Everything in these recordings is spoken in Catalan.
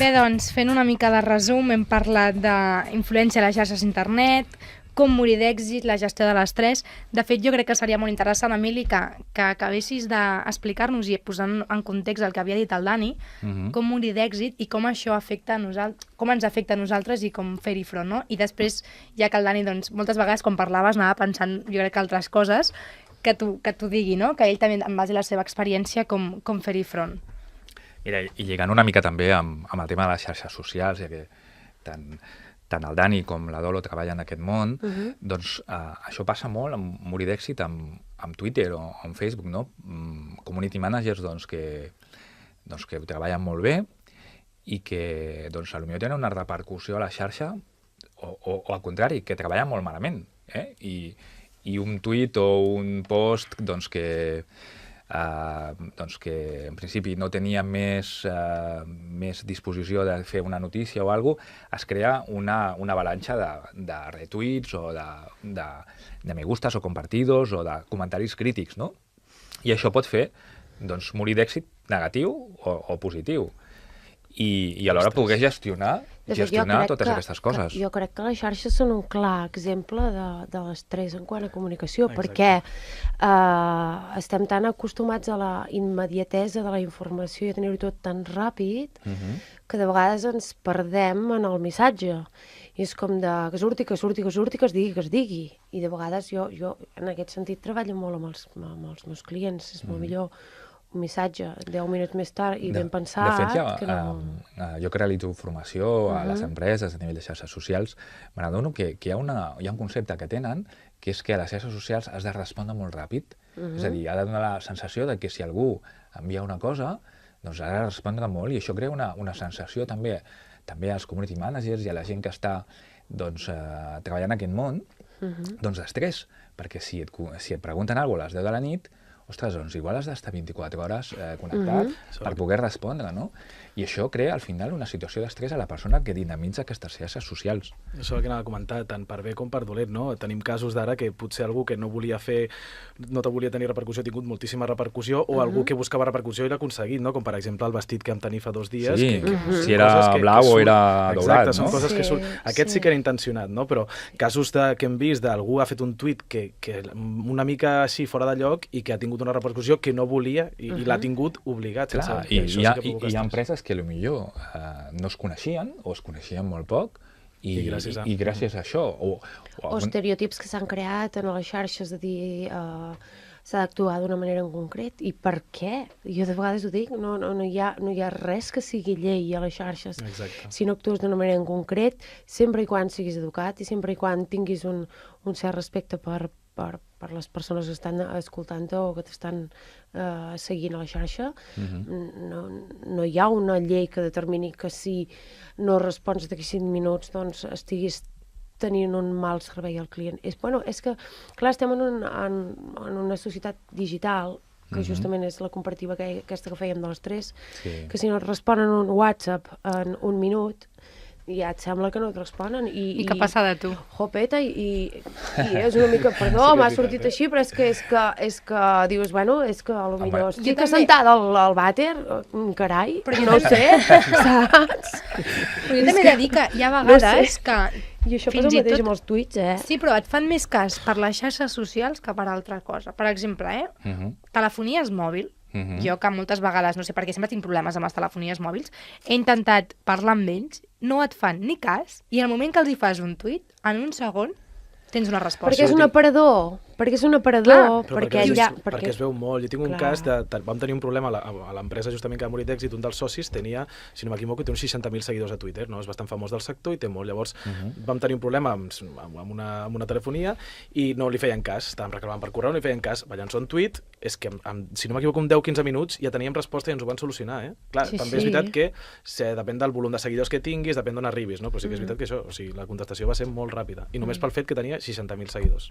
Bé, doncs, fent una mica de resum, hem parlat d'influència a les xarxes internet, com morir d'èxit, la gestió de l'estrès. De fet, jo crec que seria molt interessant, Emili, que acabessis d'explicar-nos i posant en context el que havia dit el Dani, com morir d'èxit i com això afecta a com ens afecta a nosaltres i com fer-hi front, no? I després, ja que el Dani, doncs, moltes vegades, quan parlaves, anava pensant, jo crec que altres coses, que tu digui, no? Que ell també, en base a la seva experiència, com fer-hi front. Mira, i lligant una mica també amb el tema de les xarxes socials, ja que tant el Dani com la Dolo treballen en aquest món, doncs això passa molt amb morir d'èxit amb Twitter o amb Facebook, no? Community managers doncs, que ho treballen molt bé i que doncs, potser tenen una repercussió a la xarxa o al contrari, que treballen molt malament. I un tuit o un post doncs, que en principi no tenia més disposició de fer una notícia o alguna cosa, es crea una avalanxa de retuits o de me gustas o compartidos o de comentaris crítics, no? I això pot fer doncs, morir d'èxit negatiu o positiu. I alhora poder gestionar totes aquestes coses. Jo crec que les xarxes són un clar exemple de l'estrès en quant a comunicació, perquè estem tan acostumats a la immediatesa de la informació i a tenir-ho tot tan ràpid que de vegades ens perdem en el missatge. I és com que surti, que es digui. I de vegades jo en aquest sentit treballo molt amb els meus clients. És molt millor un missatge 10 minuts més tard i ben pensat. De fet, jo que realitzo formació a les empreses a nivell de xarxes socials, me n'adono que hi ha un concepte que tenen, que és que a les xarxes socials has de respondre molt ràpid. És a dir, ha de donar la sensació de que si algú envia una cosa, doncs ha de respondre molt, i això crea una sensació també als community managers i a la gent que està treballant en aquest món, doncs d'estrès, perquè si et pregunten alguna cosa a les 10 de la nit, ostres, doncs igual has d'estar 24 hores connectat per poder respondre, no? I això crea, al final, una situació d'estrès a la persona que dinamitza aquestes xarxes socials. Això que anava a comentar, tant per bé com per dolent, no? Tenim casos d'ara que potser algú que no volia volia tenir repercussió ha tingut moltíssima repercussió, o algú que buscava repercussió i l'ha aconseguit, no? Com per exemple el vestit que vam tenir fa 2 dies. Sí, si era blau o era daurat, no? Exacte, són coses que surt. Aquest sí que era intencionat, no? Però casos que hem vist d'algú ha fet un tuit que una mica així fora de lloc i que ha tingut una repercussió que no volia i l'ha tingut obligat. Clar, i hi ha empreses que potser no es coneixien o es coneixien molt poc i gràcies a això. O estereotips que s'han creat en les xarxes de dir s'ha d'actuar d'una manera en concret. I per què? Jo de vegades ho dic, no hi ha res que sigui llei a les xarxes. Exacte. Si no actues d'una manera en concret, sempre i quan siguis educat i sempre i quan tinguis un cert respecte per les persones que estan escoltant-te o que t'estan seguint a la xarxa. No hi ha una llei que determini que si no respons d'aquí 5 minuts doncs estiguis tenint un mal servei al client. És que, clar, estem en una societat digital que justament és la comparativa aquesta que fèiem de l'estrès, que si no et responen un WhatsApp en 1 minut, ja et sembla que no et responen. I què passa de tu? Jopeta, i és una mica, perdó, m'ha sortit així, però és que dius, és que potser estic assentada al vàter, carai, no ho sé, saps? Però jo també he de dir que hi ha vegades que... I això passa el mateix amb els tuits, Sí, però et fan més cas per les xarxes socials que per altra cosa. Per exemple, telefonies mòbil. Jo, que moltes vegades, no sé per què sempre tinc problemes amb les telefonies mòbils, he intentat parlar amb ells, no et fan ni cas, i en el moment que els hi fas un tuit, en un segon tens una resposta. Perquè és un aparador, perquè es veu molt. Jo tinc un cas vam tenir un problema a l'empresa justament que va morir d'èxit, un dels socis tenia, si no m'equivoco, té uns 60.000 seguidors a Twitter, no? És bastant famós del sector i té molt. Llavors vam tenir un problema amb una telefonia i no li feien cas, estàvem reclamant per correu, no li feien cas, va llançar un tuit, és que si no m'equivoco en 10-15 minuts ja teníem resposta i ens ho van solucionar, Clar, també és veritat que depèn del volum de seguidors que tinguis, depèn d'on arribis, no? Però sí que és veritat que això, la contestació va ser molt ràpida i només pel fet que tenia 60.000 seguidors.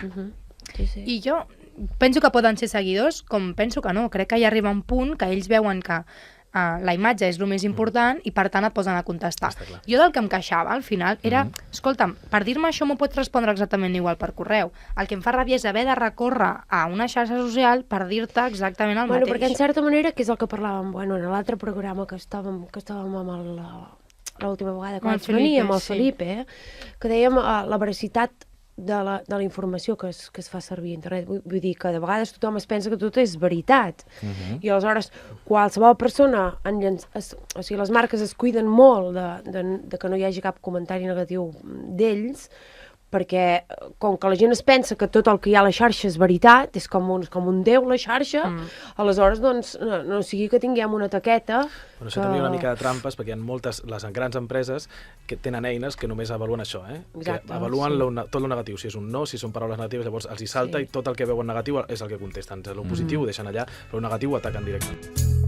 I jo penso que poden ser seguidors, com penso que no. Crec que hi arriba un punt que ells veuen que la imatge és el més important i per tant et posen a contestar. Jo del que em queixava al final era, escolta'm, per dir-me això m'ho pots respondre exactament igual per correu. El que em fa ràbia és haver de recórrer a una xarxa social per dir-te exactament el mateix. Perquè en certa manera, que és el que parlàvem en l'altre programa que estàvem amb l'última vegada que vaig venir amb el Felipe, que dèiem la veracitat de la informació que es fa servir a internet. Vull dir que de vegades tothom es pensa que tot és veritat. I aleshores qualsevol persona, o sigui, les marques es cuiden molt de que no hi hagi cap comentari negatiu d'ells, perquè com que la gent es pensa que tot el que hi ha a la xarxa és veritat, és com un déu la xarxa, aleshores doncs no sigui que tinguem una taqueta... Però això també hi ha una mica de trampes, perquè hi ha moltes, les grans empreses que tenen eines que només avaluen això, que avaluen tot el negatiu, si és un no, si són paraules negatives, llavors els hi salta i tot el que veuen negatiu és el que contesten, el positiu ho deixen allà, però el negatiu ho ataquen directament.